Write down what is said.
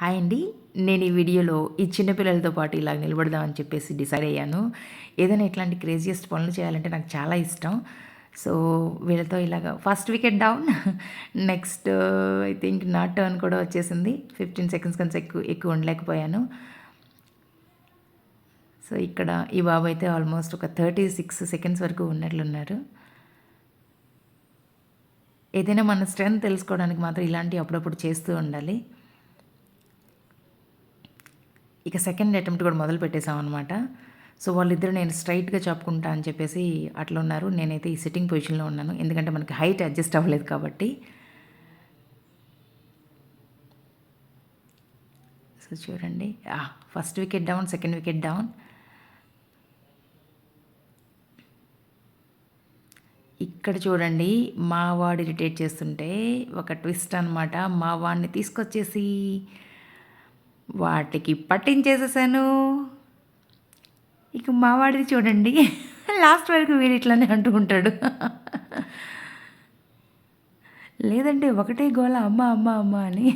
Hi అండి. నేను ఈ వీడియోలో ఈ చిన్న పిల్లలతో పాటు ఇలాగ నిలబడదామని చెప్పేసి డిసైడ్ అయ్యాను. ఏదైనా ఇట్లాంటి క్రేజియస్ట్ పనులు చేయాలంటే నాకు చాలా ఇష్టం. సో, వీళ్ళతో ఇలాగ first wicket down. Next I think నా టర్న్ కూడా వచ్చేసింది. 15 సెకండ్స్ కంటే ఎక్కువ ఉండలేకపోయాను. సో, ఇక్కడ ఈ బాబు అయితే ఆల్మోస్ట్ ఒక 36 సెకండ్స్ వరకు ఉన్నట్లున్నారు. ఏదైనా మన స్ట్రెంత్ తెలుసుకోవడానికి మాత్రం ఇలాంటివి అప్పుడప్పుడు చేస్తూ ఉండాలి. ఇక సెకండ్ అటెంప్ట్ కూడా మొదలు పెట్టేసాం అనమాట. సో, వాళ్ళిద్దరు నేను స్ట్రైట్‌గా చెప్పుకుంటా అని చెప్పేసి అట్లా ఉన్నారు. నేనైతే ఈ సిట్టింగ్ పొజిషన్‌లో ఉన్నాను. ఎందుకంటే మనకి హైట్ అడ్జస్ట్ అవ్వలేదు కాబట్టి. సో, చూడండి. First wicket down, second wicket down. ఇక్కడ చూడండి మా వాడు ఇరిటేట్ చేస్తుంటే ఒక ట్విస్ట్ అనమాట. మా వాడిని తీసుకొచ్చేసి వాటికి పట్టించేసేసాను. ఇక మా వాడిది చూడండి లాస్ట్ వరకు వీడు ఇట్లానే అంటూ ఉంటాడు. లేదంటే ఒకటే గోల అమ్మ, అమ్మ, అమ్మ అని.